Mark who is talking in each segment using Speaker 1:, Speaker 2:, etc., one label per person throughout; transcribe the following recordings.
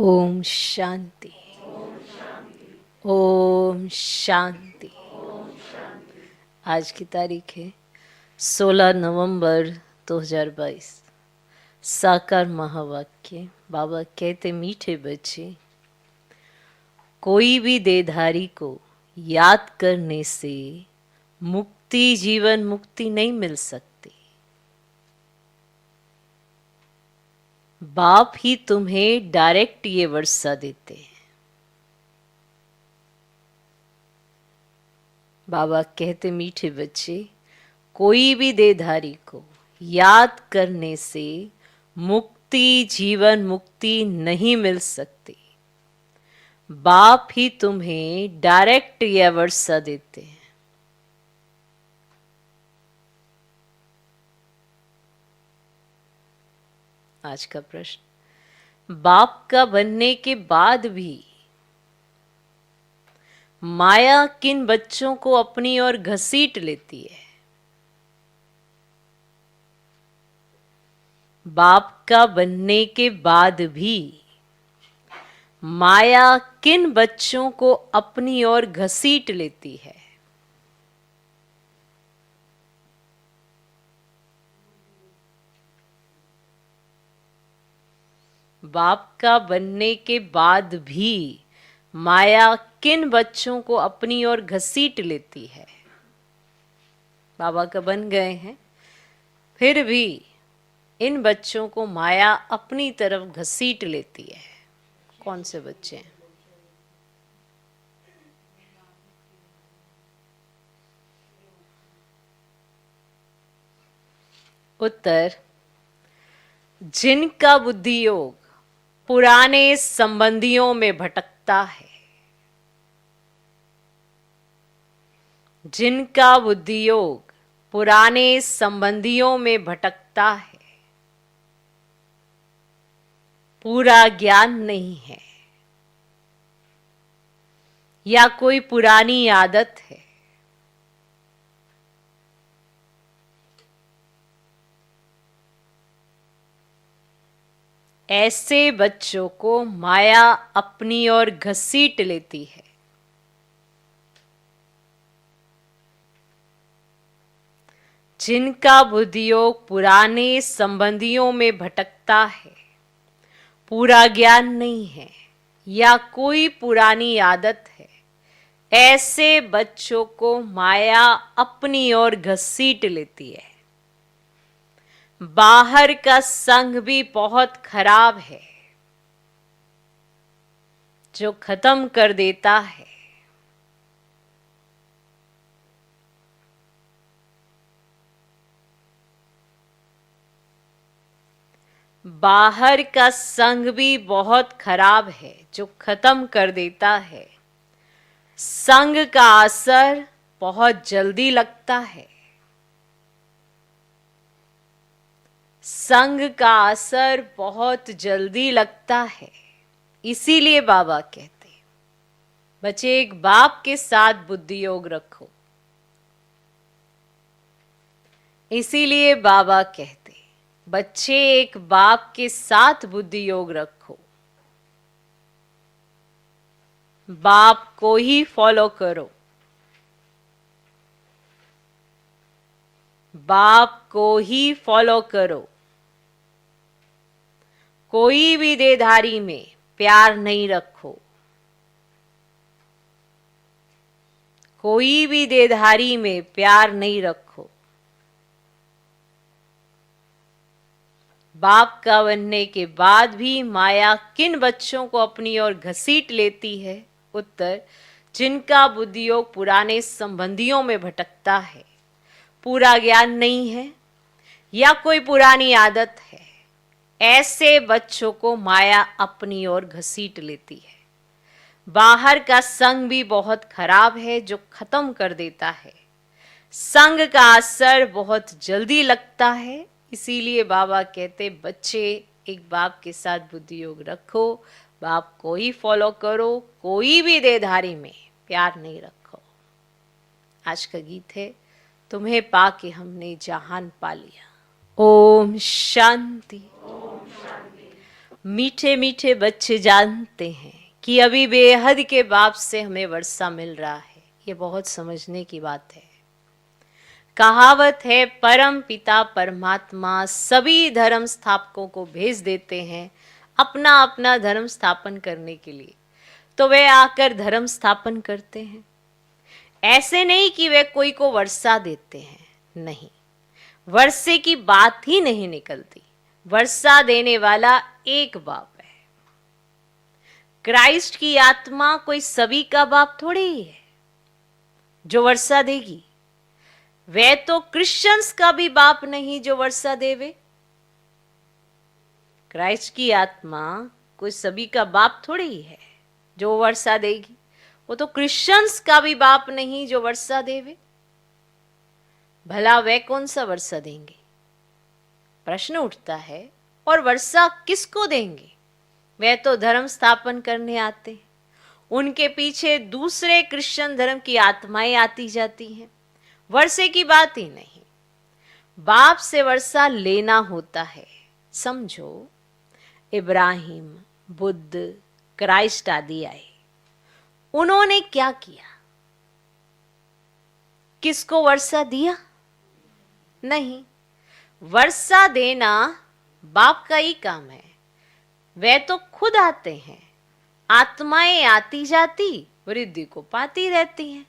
Speaker 1: ओम शांति। ओम शांति। आज की तारीख है 16 नवंबर 2022। साकार महावाक्य। बाबा कहते, मीठे बच्चे, कोई भी देहधारी को याद करने से मुक्ति, जीवन मुक्ति नहीं मिल सकती। बाप ही तुम्हें डायरेक्ट ये वर्षा देते हैं। बाबा कहते, मीठे बच्चे, कोई भी देहधारी को याद करने से मुक्ति, जीवन मुक्ति नहीं मिल सकती। बाप ही तुम्हें डायरेक्ट यह वर्षा देते हैं। आज का प्रश्न, बाप का बनने के बाद भी माया किन बच्चों को अपनी ओर घसीट लेती है? बाप का बनने के बाद भी माया किन बच्चों को अपनी ओर घसीट लेती है? बाप का बनने के बाद भी माया किन बच्चों को अपनी ओर घसीट लेती है? बाबा का बन गए हैं, फिर भी इन बच्चों को माया अपनी तरफ घसीट लेती है। कौन से बच्चे हैं? उत्तर, जिनका बुद्धि योग पुराने संबंधियों में भटकता है। जिनका बुद्धि योग पुराने संबंधियों में भटकता है, पूरा ज्ञान नहीं है या कोई पुरानी आदत है, ऐसे बच्चों को माया अपनी ओर घसीट लेती है। जिनका बुद्धियोग पुराने संबंधियों में भटकता है, पूरा ज्ञान नहीं है या कोई पुरानी आदत है, ऐसे बच्चों को माया अपनी ओर घसीट लेती है। बाहर का संग भी बहुत खराब है, जो खत्म कर देता है। बाहर का संग भी बहुत खराब है, जो खत्म कर देता है। संग का असर बहुत जल्दी लगता है। संग का असर बहुत जल्दी लगता है। इसीलिए बाबा कहते, बच्चे एक बाप के साथ बुद्धि योग रखो। इसीलिए बाबा कहते, बच्चे एक बाप के साथ बुद्धि योग रखो। बाप को ही फॉलो करो। बाप को ही फॉलो करो। कोई भी देहधारी में प्यार नहीं रखो। कोई भी देहधारी में प्यार नहीं रखो। बाप का बनने के बाद भी माया किन बच्चों को अपनी ओर घसीट लेती है? उत्तर, जिनका बुद्धियोग पुराने संबंधियों में भटकता है, पूरा ज्ञान नहीं है या कोई पुरानी आदत है, ऐसे बच्चों को माया अपनी ओर घसीट लेती है। बाहर का संग भी बहुत खराब है, जो खत्म कर देता है। संग का असर बहुत जल्दी लगता है। इसीलिए बाबा कहते, बच्चे एक बाप के साथ बुद्धि योग रखो। बाप को ही फॉलो करो। कोई भी देहधारी में प्यार नहीं रखो। आज का गीत है, तुम्हें पाके हमने जहान पा लिया। ओम शांति। मीठे मीठे बच्चे जानते हैं कि अभी बेहद के बाप से हमें वर्षा मिल रहा है। ये बहुत समझने की बात है। कहावत है, परम पिता परमात्मा सभी धर्म स्थापकों को भेज देते हैं अपना अपना धर्म स्थापन करने के लिए, तो वे आकर धर्म स्थापन करते हैं। ऐसे नहीं कि वे कोई को वर्षा देते हैं, नहीं, वर्षे की बात ही नहीं निकलती। वर्षा देने वाला एक बाप है। क्राइस्ट की आत्मा कोई सभी का बाप थोड़ी ही है जो वर्षा देगी। वह तो क्रिश्चियंस का भी बाप नहीं जो वर्षा देवे। क्राइस्ट की आत्मा कोई सभी का बाप थोड़ी ही है जो वर्षा देगी। वो तो क्रिश्चियंस का भी बाप नहीं जो वर्षा देवे। भला वे कौन सा वर्षा देंगे? प्रश्न उठता है। और वर्षा किसको देंगे? वे तो धर्म स्थापन करने आते हैं। उनके पीछे दूसरे क्रिश्चियन धर्म की आत्माएं आती जाती हैं। वर्षे की बात ही नहीं, बाप से वर्षा लेना होता है। समझो, इब्राहिम, बुद्ध, क्राइस्ट आदि आए, उन्होंने क्या किया? किसको वर्षा दिया? नहीं, वर्षा देना बाप का ही काम है। वे तो खुद आते हैं। आत्माएं आती जाती वृद्धि को पाती रहती हैं।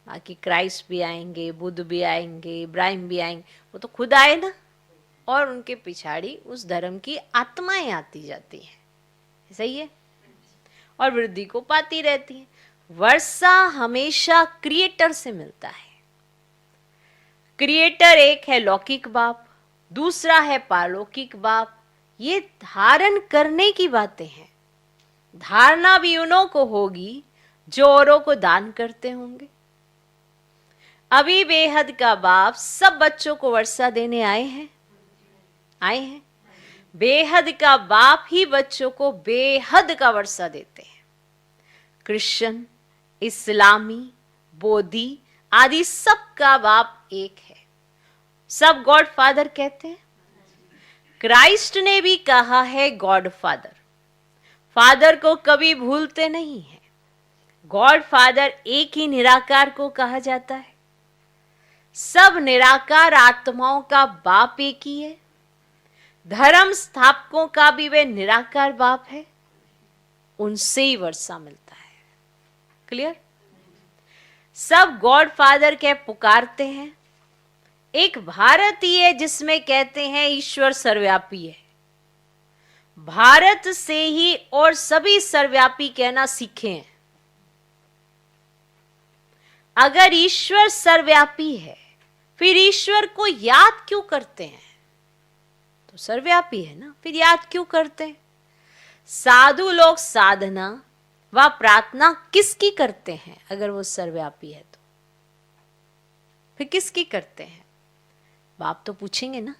Speaker 1: बाकी क्राइस्ट भी आएंगे, बुद्ध भी आएंगे, इब्राहिम भी आएंगे, वो तो खुद आए ना। और उनके पिछाड़ी उस धर्म की आत्माएं आती जाती हैं। सही है? और वृद्धि को पाती रहती हैं। वर्षा हमेशा क्रिएटर से मिलता है। क्रिएटर एक है लौकिक बाप, दूसरा है पारलौकिक बाप। ये धारण करने की बातें हैं। धारणा भी उन्हों को होगी जो औरों को दान करते होंगे। अभी बेहद का बाप सब बच्चों को वर्षा देने आए हैं। बेहद का बाप ही बच्चों को बेहद का वर्षा देते हैं। क्रिश्चियन, इस्लामी, बोधी आदि सबका बाप एक है। सब गॉड फादर कहते हैं। क्राइस्ट ने भी कहा है गॉड फादर। फादर को कभी भूलते नहीं है। गॉड फादर एक ही निराकार को कहा जाता है। सब निराकार आत्माओं का बाप एक ही है। धर्म स्थापकों का भी वे निराकार बाप है। उनसे ही वर्षा मिलता है। क्लियर? सब गॉड फादर के पुकारते हैं। एक भारत ही है जिसमें कहते हैं ईश्वर सर्वव्यापी है। भारत से ही और सभी सर्वव्यापी कहना सीखे हैं। अगर ईश्वर सर्वव्यापी है, फिर ईश्वर को याद क्यों करते हैं? तो सर्वव्यापी है ना, फिर याद क्यों करते हैं? साधु लोग साधना व प्रार्थना किसकी करते हैं? अगर वो सर्वव्यापी है तो फिर किसकी करते हैं? बाप तो पूछेंगे ना,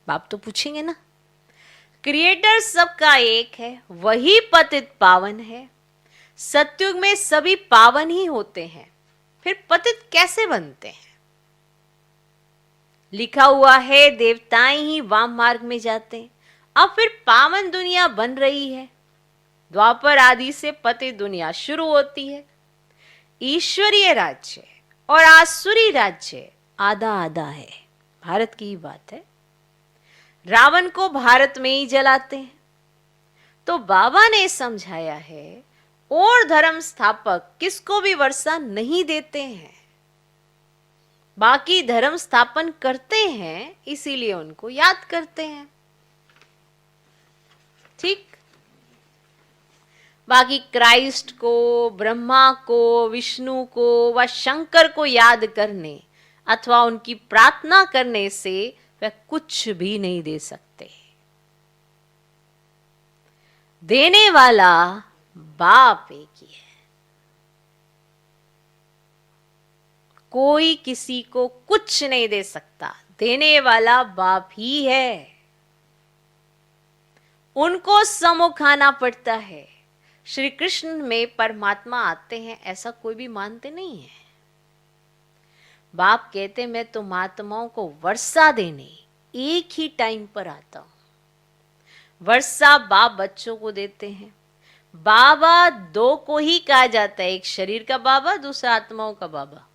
Speaker 1: बाप तो पूछेंगे ना। क्रिएटर सबका एक है, वही पतित पावन है। सतयुग में सभी पावन ही होते हैं, फिर पतित कैसे बनते हैं? लिखा हुआ है देवताएं ही वाम मार्ग में जाते हैं। अब फिर पावन दुनिया बन रही है। द्वापर आदि से पतित दुनिया शुरू होती है। ईश्वरीय राज्य और आसुरी राज्य आधा आधा है। भारत की ही बात है। रावण को भारत में ही जलाते हैं। तो बाबा ने समझाया है और धर्म स्थापक किसको भी वर्षा नहीं देते हैं। बाकी धर्म स्थापन करते हैं, इसीलिए उनको याद करते हैं। ठीक? बाकी क्राइस्ट को, ब्रह्मा को, विष्णु को व शंकर को याद करने अथवा उनकी प्रार्थना करने से वह कुछ भी नहीं दे सकते। देने वाला बाप एक ही है। कोई किसी को कुछ नहीं दे सकता। देने वाला बाप ही है। उनको सम्मुख आना पड़ता है। श्री कृष्ण में परमात्मा आते हैं ऐसा कोई भी मानते नहीं है। बाप कहते मैं तुम आत्माओं को वर्षा देने एक ही टाइम पर आता हूं। वर्षा बाप बच्चों को देते हैं। बाबा दो को ही कहा जाता है, एक शरीर का बाबा, दूसरा आत्माओं का बाबा,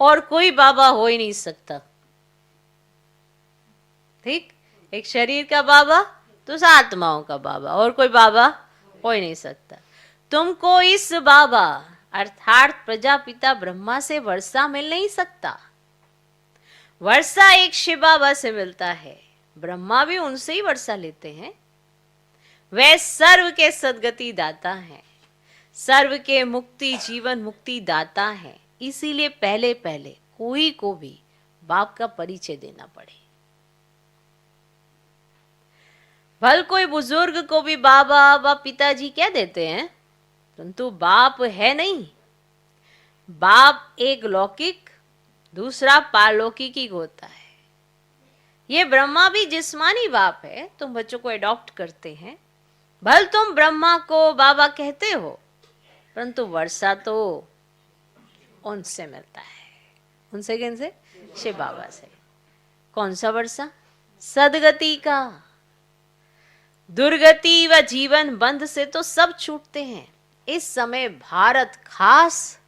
Speaker 1: और कोई बाबा हो ही नहीं सकता। ठीक, एक शरीर का बाबा, दूसरा आत्माओं का बाबा, और कोई बाबा हो ही नहीं सकता। तुमको इस बाबा अर्थात प्रजापिता ब्रह्मा से वर्षा मिल नहीं सकता। वर्षा एक शिव बाबा से मिलता है, ब्रह्मा भी उनसे ही वर्षा लेते हैं। वह सर्व के सद्गति दाता है, सर्व के मुक्ति जीवन मुक्ति दाता है। इसीलिए पहले पहले कोई को भी बाप का परिचय देना पड़े। भल कोई बुजुर्ग को भी बाबा व पिताजी क्या देते हैं, परंतु बाप है नहीं। बाप एक लौकिक, दूसरा पारलौकिक होता है। ये ब्रह्मा भी जिस्मानी बाप है, तुम बच्चों को एडॉप्ट करते हैं। भल तुम ब्रह्मा को बाबा कहते हो, परंतु वर्षा तो उनसे मिलता है। उनसे कैसे? शिव बाबा से। कौन सा वर्षा? सदगति का। दुर्गति व जीवन बंध से तो सब छूटते हैं। इस समय भारत खास,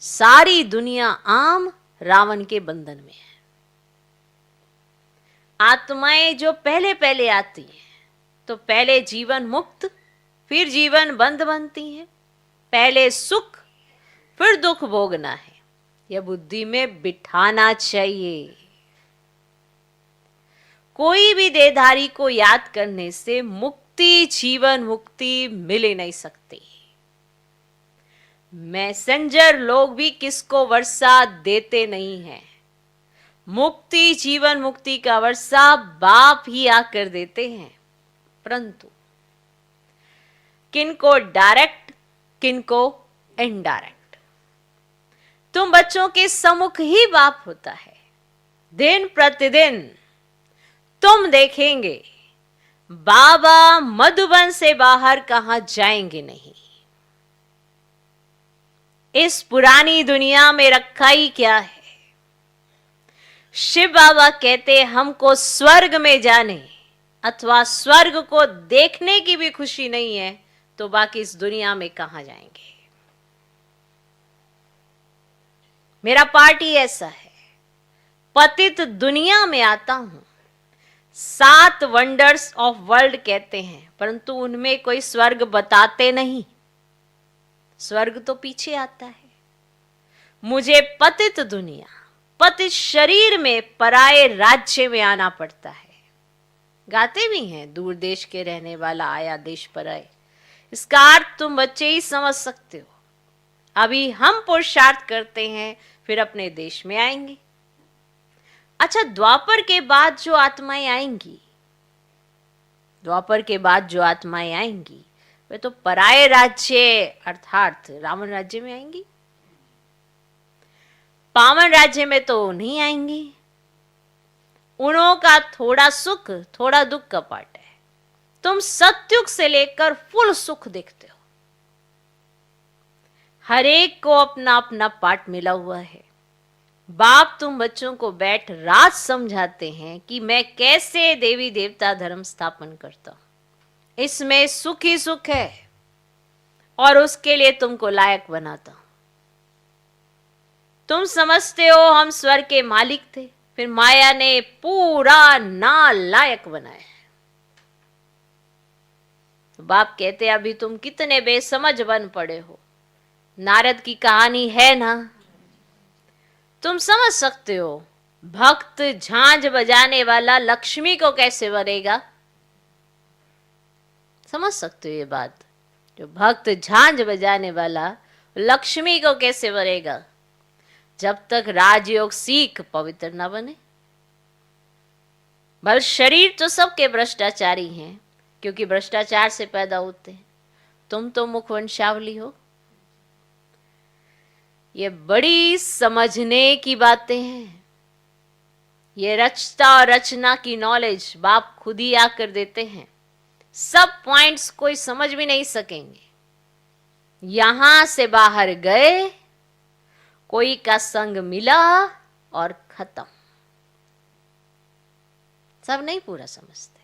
Speaker 1: सारी दुनिया आम रावण के बंधन में है। आत्माएं जो पहले पहले आती हैं तो पहले जीवन मुक्त, फिर जीवन बंद बनती हैं। पहले सुख फिर दुख भोगना है, यह बुद्धि में बिठाना चाहिए। कोई भी देहधारी को याद करने से मुक्ति जीवन मुक्ति मिल ही नहीं सकती। मैसेंजर लोग भी किसको वर्षा देते नहीं हैं। मुक्ति जीवन मुक्ति का वर्षा बाप ही आकर देते हैं, परंतु किनको डायरेक्ट, किनको इनडायरेक्ट। तुम बच्चों के सम्मुख ही बाप होता है। दिन प्रतिदिन तुम देखेंगे बाबा मधुबन से बाहर कहां जाएंगे नहीं। इस पुरानी दुनिया में रखा ही क्या है। शिव बाबा कहते हमको स्वर्ग में जाने अथवा स्वर्ग को देखने की भी खुशी नहीं है, तो बाकी इस दुनिया में कहां जाएंगे। मेरा पार्ट ही ऐसा है। पतित दुनिया में आता हूं, 7 वंडर्स ऑफ वर्ल्ड कहते हैं, परंतु उनमें कोई स्वर्ग बताते नहीं। स्वर्ग तो पीछे आता है। मुझे पतित दुनिया, पतित शरीर में पराये राज्य में आना पड़ता है। गाते भी हैं, दूर देश के रहने वाला आया देश पर आए। इसका अर्थ तुम बच्चे ही समझ सकते हो। अभी हम पुरुषार्थ करते हैं, फिर अपने देश में आएंगे। अच्छा, द्वापर के बाद जो आत्माएं आएंगी, द्वापर के बाद जो आत्माएं आएंगी वे तो पराये राज्य अर्थात रावण राज्य में आएंगी। पावन राज्य में तो नहीं आएंगी। उन्हों का थोड़ा सुख थोड़ा दुख का पार्ट है। तुम सत्युग से लेकर फुल सुख देखते हो। हर एक को अपना अपना पार्ट मिला हुआ है। बाप तुम बच्चों को बैठ राज समझाते हैं कि मैं कैसे देवी देवता धर्म स्थापन करता हूं। इसमें सुख ही सुख है और उसके लिए तुमको लायक बनाता हूं। तुम समझते हो हम स्वर्ग के मालिक थे, फिर माया ने पूरा नालायक बनाया। तो बाप कहते अभी तुम कितने बेसमझ बन पड़े हो। नारद की कहानी है ना, तुम समझ सकते हो। भक्त झांझ बजाने वाला लक्ष्मी को कैसे वरेगा। समझ सकते हो ये बात। जो भक्त झांझ बजाने वाला लक्ष्मी को कैसे वरेगा, जब तक राजयोग सीख पवित्र ना बने। बल शरीर तो सबके भ्रष्टाचारी हैं, क्योंकि भ्रष्टाचार से पैदा होते हैं। तुम तो मुखवंशावली हो। ये बड़ी समझने की बातें हैं। ये रचता और रचना की नॉलेज बाप खुद ही आकर देते हैं। सब पॉइंट्स कोई समझ भी नहीं सकेंगे। यहां से बाहर गए, कोई का संग मिला और खत्म। सब नहीं पूरा समझते।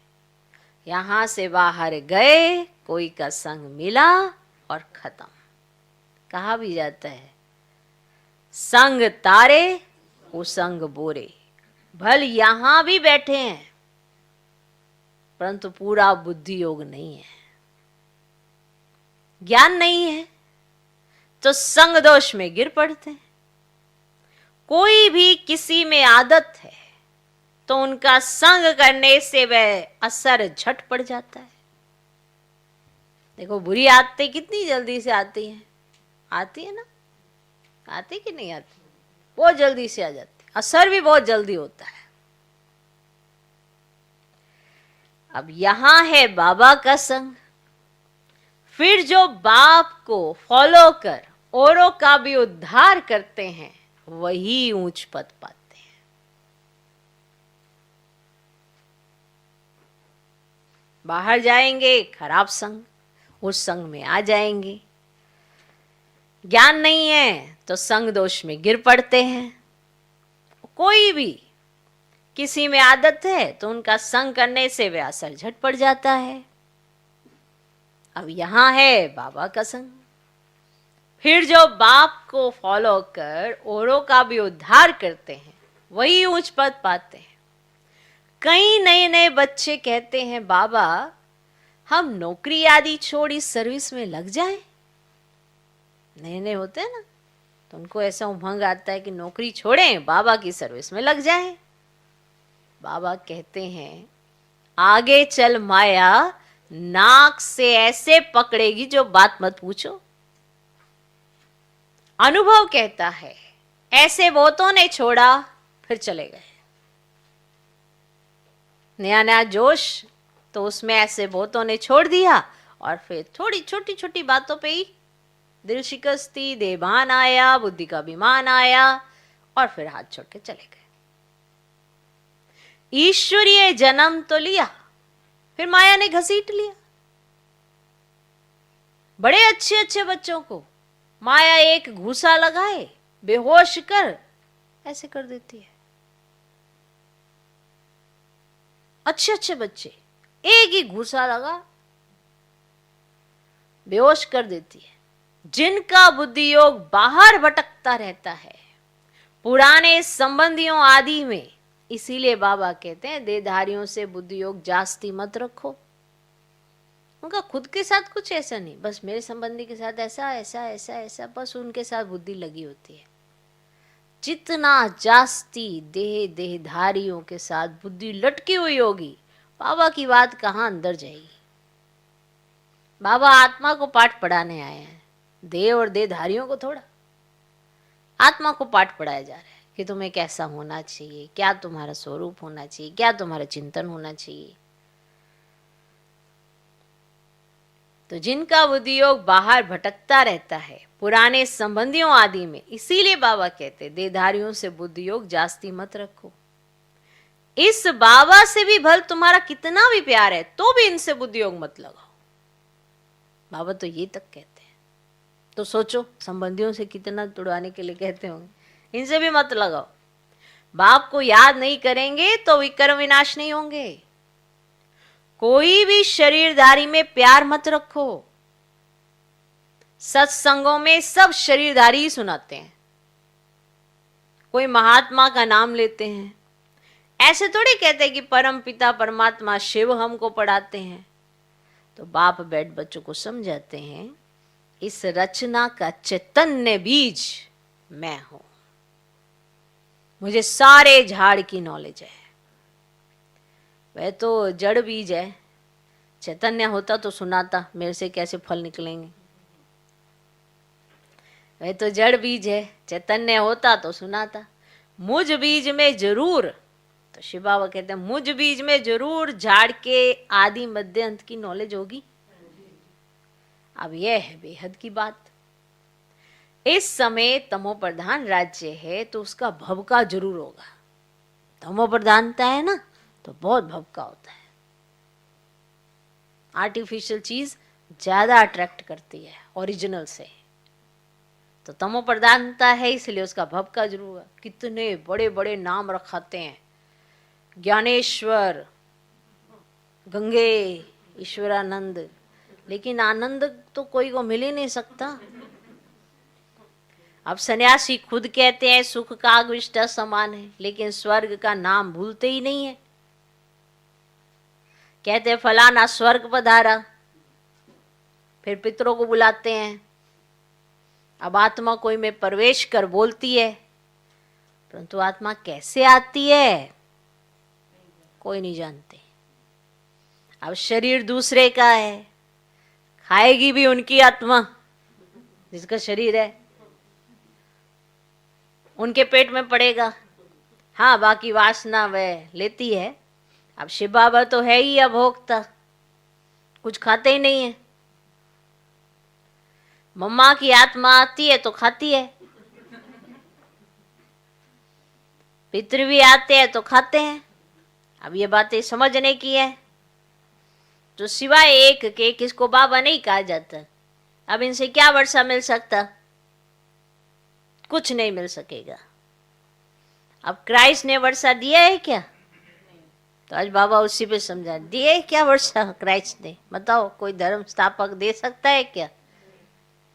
Speaker 1: यहां से बाहर गए, कोई का संग मिला और खत्म। कहा भी जाता है, संग तारे कुसंग बोरे। भल यहां भी बैठे हैं परंतु पूरा बुद्धि योग नहीं है, ज्ञान नहीं है, तो संग दोष में गिर पड़ते हैं। कोई भी किसी में आदत है तो उनका संग करने से वह असर झट पड़ जाता है। देखो बुरी आदतें कितनी जल्दी से आती हैं, आती है ना, आती कि नहीं आती, बहुत जल्दी से आ जाती, असर भी बहुत जल्दी होता है। अब यहां है बाबा का संग, फिर जो बाप को फॉलो कर औरों का भी उद्धार करते हैं वही ऊंच पद पाते हैं। बाहर जाएंगे खराब संग, उस संग में आ जाएंगे। ज्ञान नहीं है तो संग दोष में गिर पड़ते हैं। कोई भी किसी में आदत है तो उनका संग करने से वह असर झट पड़ जाता है। अब यहां है बाबा का संग, फिर जो बाप को फॉलो कर औरों का भी उद्धार करते हैं वही ऊंच पद पाते हैं। कई नए नए बच्चे कहते हैं, बाबा हम नौकरी आदि छोड़ इस सर्विस में लग जाएं। नए नए होते हैं ना, तो उनको ऐसा उमंग आता है कि नौकरी छोड़ें, बाबा की सर्विस में लग जाएं। बाबा कहते हैं, आगे चल माया नाक से ऐसे पकड़ेगी जो बात मत पूछो। अनुभव कहता है ऐसे बहुतों ने छोड़ा फिर चले गए। नया नया जोश तो उसमें ऐसे बहुतों ने छोड़ दिया और फिर थोड़ी छोटी छोटी बातों पे ही दिल शिकस्ती, देभान आया, बुद्धि का अभिमान आया और फिर हाथ छोड़ के चले गए। ईश्वरीय जन्म तो लिया, फिर माया ने घसीट लिया। बड़े अच्छे अच्छे बच्चों को माया एक घूसा लगाए, बेहोश कर ऐसे कर देती है। अच्छे अच्छे बच्चे एक ही घूसा लगा बेहोश कर देती है। जिनका बुद्धि योग बाहर भटकता रहता है पुराने संबंधियों आदि में, इसीलिए बाबा कहते हैं देहधारियों से बुद्धि योग जास्ती मत रखो। उनका खुद के साथ कुछ ऐसा नहीं, बस मेरे संबंधी के साथ ऐसा ऐसा ऐसा ऐसा, बस उनके साथ बुद्धि लगी होती है। जितना जास्ती देहधारियों के साथ बुद्धि लटकी हुई होगी, बाबा की बात कहाँ अंदर जाएगी। बाबा आत्मा को पाठ पढ़ाने आए हैं, देह और देहधारियों को थोड़ा। आत्मा को पाठ पढ़ाया जा रहा है कि तुम्हें कैसा होना चाहिए, क्या तुम्हारा स्वरूप होना चाहिए, क्या तुम्हारा चिंतन होना चाहिए। तो जिनका बुद्धि योग बाहर भटकता रहता है पुराने संबंधियों आदि में, इसीलिए बाबा कहते देहधारियों से बुद्धि योग जास्ती मत रखो। इस बाबा से भी भल तुम्हारा कितना भी प्यार है तो भी इनसे बुद्धि योग मत लगाओ। बाबा तो ये तक कहते हैं। तो सोचो संबंधियों से कितना तुड़वाने के लिए कहते होंगे, इनसे भी मत लगाओ। बाप को याद नहीं करेंगे तो विकर्म विनाश नहीं होंगे। कोई भी शरीरधारी में प्यार मत रखो। सत्संगों में सब शरीरधारी ही सुनाते हैं, कोई महात्मा का नाम लेते हैं, ऐसे थोड़ी कहते हैं कि परम पिता परमात्मा शिव हमको पढ़ाते हैं। तो बाप बैठ बच्चों को समझाते हैं इस रचना का चैतन्य बीज मैं हूं, मुझे सारे झाड़ की नॉलेज है। वह तो जड़ बीज है, चैतन्य होता तो सुनाता मेरे से कैसे फल निकलेंगे। वह तो जड़ बीज है, चैतन्य होता तो सुनाता। मुझ बीज में जरूर, तो शिव बाबा कहते हैं मुझ बीज में जरूर झाड़ के आदि मध्य अंत की नॉलेज होगी। अब यह है बेहद की बात। इस समय तमो प्रधान राज्य है तो उसका भवका जरूर होगा। तमो प्रधानता है ना तो बहुत भवका होता है। आर्टिफिशियल चीज ज्यादा अट्रैक्ट करती है ओरिजिनल से। तो तमो प्रधानता है इसलिए उसका भवका जरूर होगा। कितने बड़े बड़े नाम रखाते हैं, ज्ञानेश्वर, गंगे, ईश्वरानंद, लेकिन आनंद तो कोई को मिल ही नहीं सकता। अब सन्यासी खुद कहते हैं सुख का आग विष्टा समान है, लेकिन स्वर्ग का नाम भूलते ही नहीं है। कहते हैं फलाना स्वर्ग पधारा, फिर पितरों को बुलाते हैं। अब आत्मा कोई में प्रवेश कर बोलती है, परंतु आत्मा कैसे आती है कोई नहीं जानते। अब शरीर दूसरे का है, खाएगी भी उनकी आत्मा जिसका शरीर है, उनके पेट में पड़ेगा। हाँ, बाकी वासना वह लेती है। अब शिव बाबा तो है ही अभोक्ता, कुछ खाते ही नहीं है। मम्मा की आत्मा आती है तो खाती है, पितृ भी आते हैं तो खाते हैं। अब ये बातें समझने की है। तो सिवाय एक के किसको बाबा नहीं कहा जाता। अब इनसे क्या वर्षा मिल सकता, कुछ नहीं मिल सकेगा। अब क्राइस्ट ने वर्षा दिया है क्या, तो आज बाबा उसी पे समझा दिए क्या वर्षा क्राइस्ट ने। बताओ कोई धर्म स्थापक दे सकता है क्या,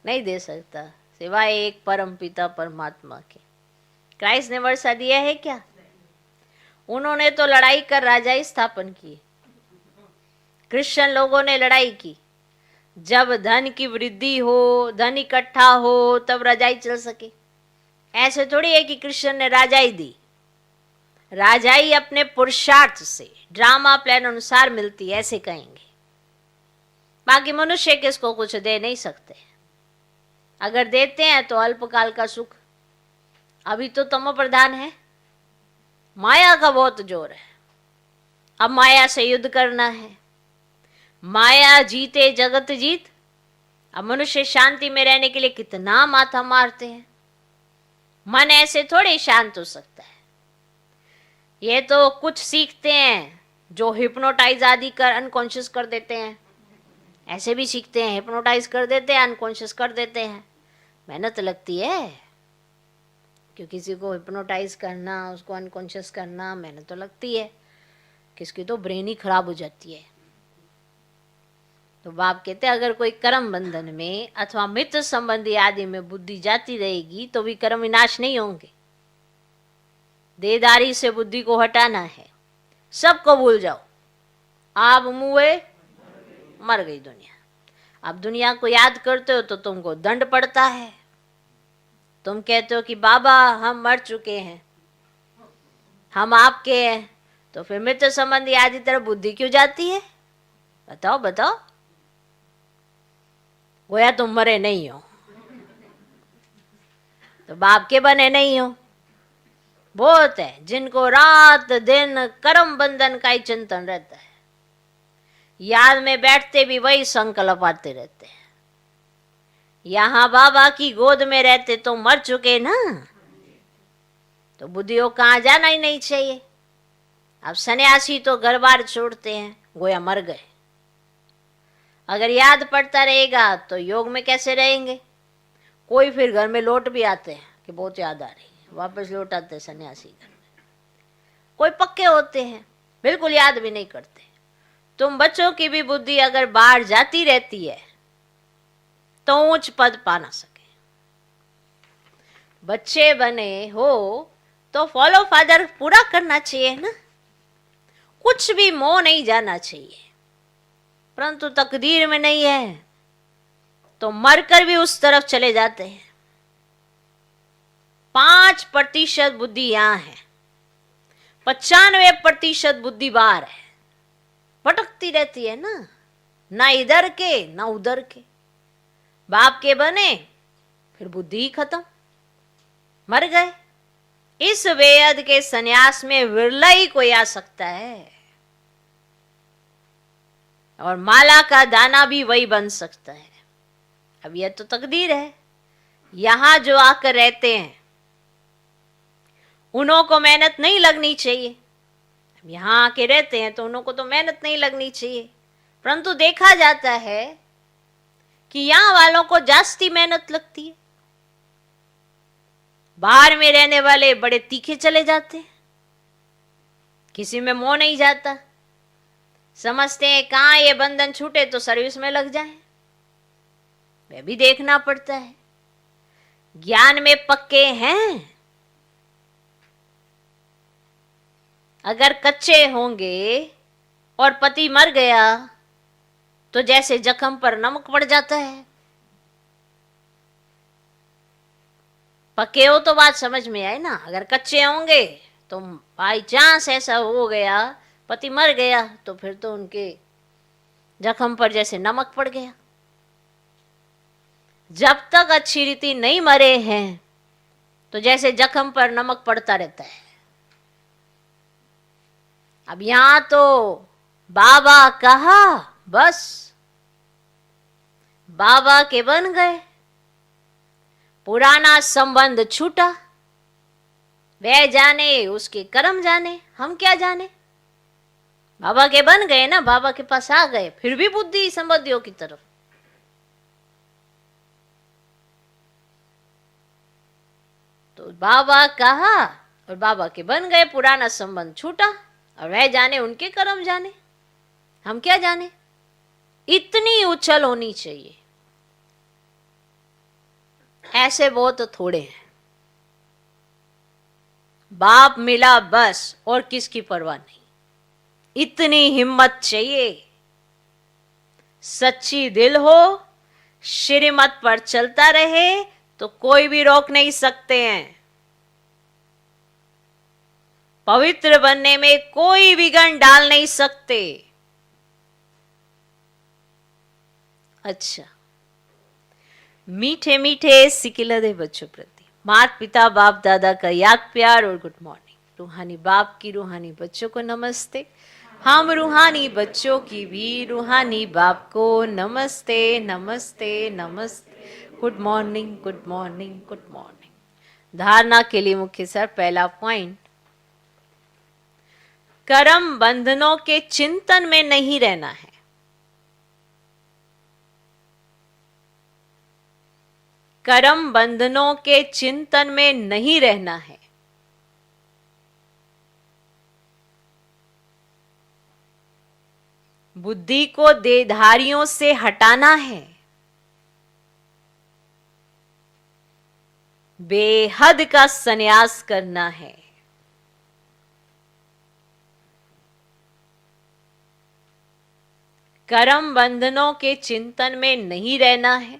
Speaker 1: नहीं दे सकता, सिवाय एक परम पिता परमात्मा के। क्राइस्ट ने वर्षा दिया है क्या। उन्होंने तो लड़ाई कर राजाई स्थापन की, क्रिश्चियन लोगों ने लड़ाई की। जब धन की वृद्धि हो, धन इकट्ठा हो, तब राजाई चल सके। ऐसे थोड़ी है कि कृष्ण ने राजाई दी। राजाई अपने पुरुषार्थ से ड्रामा प्लान अनुसार मिलती है, ऐसे कहेंगे। बाकी मनुष्य किसको कुछ दे नहीं सकते, अगर देते हैं तो अल्पकाल का सुख। अभी तो तमो प्रधान है, माया का बहुत जोर है। अब माया से युद्ध करना है, माया जीते जगत जीत। अब मनुष्य शांति में रहने के लिए कितना माथा मारते हैं। मन ऐसे थोड़े शांत हो सकता है। ये तो कुछ सीखते हैं जो हिप्नोटाइज आदि कर अनकॉन्शियस कर देते हैं, ऐसे भी सीखते हैं, हिप्नोटाइज कर देते हैं, अनकॉन्शियस कर देते हैं। मेहनत लगती है, क्यों किसी को हिप्नोटाइज करना, उसको अनकॉन्शियस करना, मेहनत तो लगती है। किसकी तो ब्रेन ही खराब हो जाती है। तो बाप कहते हैं अगर कोई कर्म बंधन में अथवा मित्र संबंधी आदि में बुद्धि जाती रहेगी तो भी कर्म विनाश नहीं होंगे। देदारी से बुद्धि को हटाना है, सबको भूल जाओ। आप मुए मर गई दुनिया। अब दुनिया को याद करते हो तो तुमको दंड पड़ता है। तुम कहते हो कि बाबा हम मर चुके हैं, हम आपके हैं, तो फिर मित्र संबंधी आदि तरफ बुद्धि क्यों जाती है, बताओ बताओ। गोया तुम मरे नहीं हो, तो बाप के बने नहीं हो। बहुत है जिनको रात दिन कर्म बंधन का ही चिंतन रहता है, याद में बैठते भी वही संकल्प आते रहते हैं। यहां बाबा की गोद में रहते तो मर चुके ना, तो बुद्धि को कहां जाना ही नहीं चाहिए। अब सन्यासी तो घर बार छोड़ते हैं, गोया मर गए। अगर याद पड़ता रहेगा तो योग में कैसे रहेंगे। कोई फिर घर में लौट भी आते हैं कि बहुत याद आ रही है, वापस लौट आते हैं सन्यासी घर में। कोई पक्के होते हैं बिल्कुल याद भी नहीं करते। तुम बच्चों की भी बुद्धि अगर बाहर जाती रहती है तो ऊंच पद पा ना सके। बच्चे बने हो तो फॉलो फादर पूरा करना चाहिए ना, कुछ भी मोह नहीं जाना चाहिए। परंतु तकदीर में नहीं है तो मरकर भी उस तरफ चले जाते हैं। 5% बुद्धि यहां है, 95% बुद्धि बाहर है, भटकती रहती है ना इधर के ना उधर के। बाप के बने फिर बुद्धि ही खत्म, मर गए। इस बेअद के सन्यास में विरला ही कोई आ सकता है, और माला का दाना भी वही बन सकता है। अब यह तो तकदीर है। यहां जो आकर रहते हैं उन्हों को मेहनत नहीं लगनी चाहिए। यहां आके रहते हैं तो उन्हों को तो मेहनत नहीं लगनी चाहिए, परंतु देखा जाता है कि यहां वालों को जास्ती मेहनत लगती है। बाहर में रहने वाले बड़े तीखे चले जाते हैं, किसी में मोह नहीं जाता, समझते हैं कहाँ ये बंधन छूटे तो सर्विस में लग जाए, वह भी देखना पड़ता है। ज्ञान में पक्के हैं, अगर कच्चे होंगे और पति मर गया तो जैसे जख्म पर नमक पड़ जाता है। पक्के हो तो बात समझ में आए ना। अगर कच्चे होंगे तो बाई चांस ऐसा हो गया, पति मर गया, तो फिर तो उनके जख्म पर जैसे नमक पड़ गया। जब तक अच्छी रीति नहीं मरे हैं तो जैसे जख्म पर नमक पड़ता रहता है। अब यहां तो बाबा कहा, बस बाबा के बन गए, पुराना संबंध छूटा। वह जाने, उसके कर्म जाने, हम क्या जाने। बाबा के बन गए ना, बाबा के पास आ गए, फिर भी बुद्धि संबंधियों की तरफ। तो बाबा कहा और बाबा के बन गए, पुराना संबंध छूटा, और वह जाने, उनके कर्म जाने, हम क्या जाने। इतनी उछल होनी चाहिए। ऐसे बहुत थोड़े हैं। बाप मिला बस, और किसकी परवाह नहीं। इतनी हिम्मत चाहिए। सच्ची दिल हो, श्रीमत पर चलता रहे तो कोई भी रोक नहीं सकते हैं। पवित्र बनने में कोई विघ्न डाल नहीं सकते। अच्छा, मीठे मीठे सिकिलदे बच्चों प्रति माता पिता बाप दादा का याद प्यार और गुड मॉर्निंग। रूहानी बाप की रूहानी बच्चों को नमस्ते। हम रूहानी बच्चों की भी रूहानी बाप को नमस्ते नमस्ते नमस्ते। Good morning good morning good morning. धारणा के लिए मुख्य सर, पहला पॉइंट, कर्म बंधनों के चिंतन में नहीं रहना है। कर्म बंधनों के चिंतन में नहीं रहना है। बुद्धि को देहधारियों से हटाना है। बेहद का संन्यास करना है। कर्म बंधनों के चिंतन में नहीं रहना है।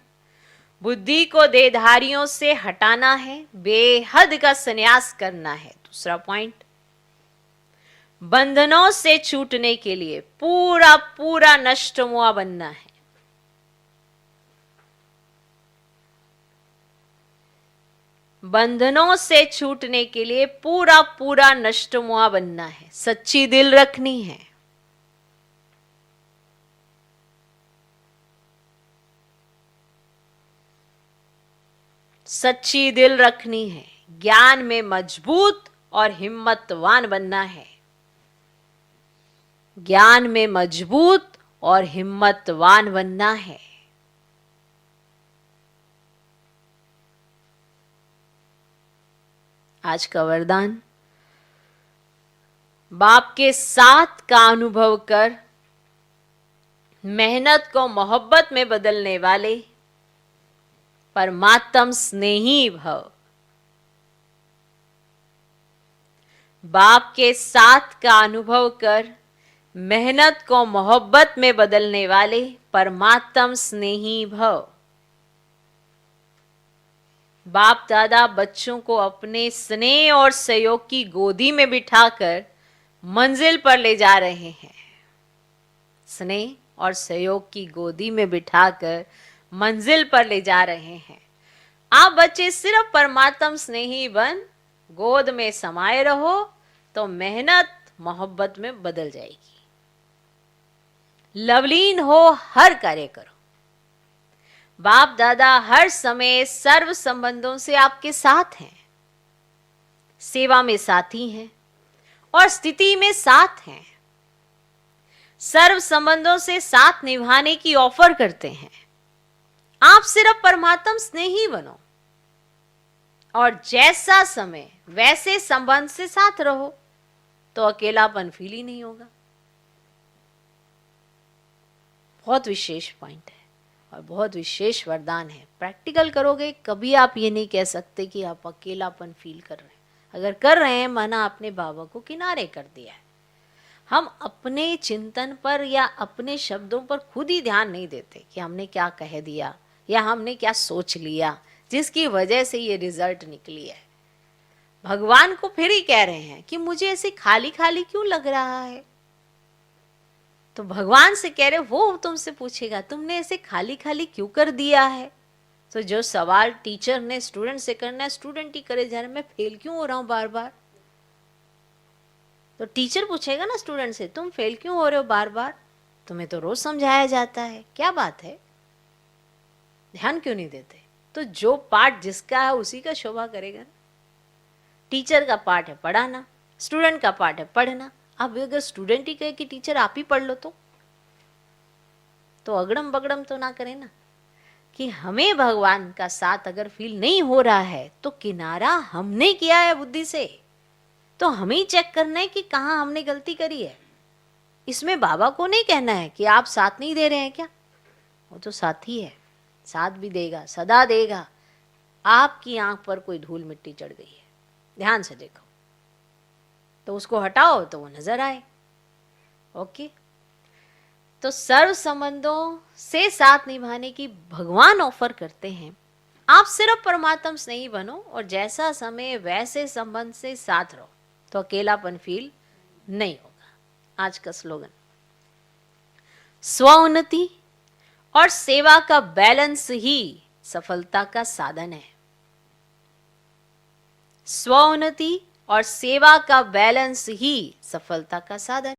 Speaker 1: बुद्धि को देहधारियों से हटाना है। बेहद का संन्यास करना है। दूसरा पॉइंट, बंधनों से छूटने के लिए पूरा पूरा नष्टमुआ बनना है। बंधनों से छूटने के लिए पूरा पूरा नष्टमुआ बनना है। सच्ची दिल रखनी है। सच्ची दिल रखनी है। ज्ञान में मजबूत और हिम्मतवान बनना है। ज्ञान में मजबूत और हिम्मतवान बनना है। आज का वरदान, बाप के साथ का अनुभव कर मेहनत को मोहब्बत में बदलने वाले परमात्म स्नेही भव। बाप के साथ का अनुभव कर मेहनत को मोहब्बत में बदलने वाले परमात्म स्नेही भव। बाप दादा बच्चों को अपने स्नेह और सहयोग की गोदी में बिठाकर मंजिल पर ले जा रहे हैं। स्नेह और सहयोग की गोदी में बिठाकर मंजिल पर ले जा रहे हैं। आप बच्चे सिर्फ परमात्म स्नेही बन गोद में समाये रहो तो मेहनत मोहब्बत में बदल जाएगी। लवलीन हो, हर कार्य करो। बाप दादा हर समय सर्व संबंधों से आपके साथ हैं। सेवा में साथी हैं और स्थिति में साथ हैं। सर्व संबंधों से साथ निभाने की ऑफर करते हैं। आप सिर्फ परमात्म स्नेही बनो और जैसा समय वैसे संबंध से साथ रहो। तो अकेलापन फील ही नहीं होगा। बहुत विशेष पॉइंट है और बहुत विशेष वरदान है। प्रैक्टिकल करोगे कभी आप ये नहीं कह सकते कि आप अकेलापन फील कर रहे हैं। अगर कर रहे हैं, माना आपने बाबा को किनारे कर दिया है। हम अपने चिंतन पर या अपने शब्दों पर खुद ही ध्यान नहीं देते कि हमने क्या कह दिया या हमने क्या सोच लिया जिसकी वजह से ये रिजल्ट निकली है। भगवान को फिर ही कह रहे हैं कि मुझे ऐसे खाली खाली क्यों लग रहा है। तो भगवान से कह रहे, वो तुमसे पूछेगा तुमने ऐसे खाली खाली क्यों कर दिया है। तो जो सवाल टीचर ने स्टूडेंट से करना है, स्टूडेंट ही करे जा रहे, मैं फेल क्यों हो रहा हूं बार बार। तो टीचर पूछेगा ना स्टूडेंट से, तुम फेल क्यों हो रहे हो बार बार, तुम्हें तो रोज समझाया जाता है, क्या बात है, ध्यान क्यों नहीं देते। तो जो पाठ जिसका है उसी का शोभा करेगा ना। टीचर का पाठ है पढ़ाना, स्टूडेंट का पाठ है पढ़ना। अब अगर स्टूडेंट ही कहे कि टीचर आप ही पढ़ लो, तो अगड़म बगड़म तो ना करे ना। कि हमें भगवान का साथ अगर फील नहीं हो रहा है तो किनारा हमने किया है बुद्धि से, तो हमें ही चेक करना है कि कहाँ हमने गलती करी है। इसमें बाबा को नहीं कहना है कि आप साथ नहीं दे रहे हैं क्या, वो तो साथी है, साथ भी देगा, सदा देगा। आपकी आंख पर कोई धूल मिट्टी चढ़ गई है, ध्यान से देखो, तो उसको हटाओ तो वो नजर आए। ओके, तो सर्व संबंधों से साथ निभाने की भगवान ऑफर करते हैं। आप सिर्फ परमात्म स्नेही बनो और जैसा समय वैसे संबंध से साथ रहो, तो अकेलापन फील नहीं होगा। आज का स्लोगन, स्वोन्नति और सेवा का बैलेंस ही सफलता का साधन है। स्वोन्नति और सेवा का बैलेंस ही सफलता का साधन।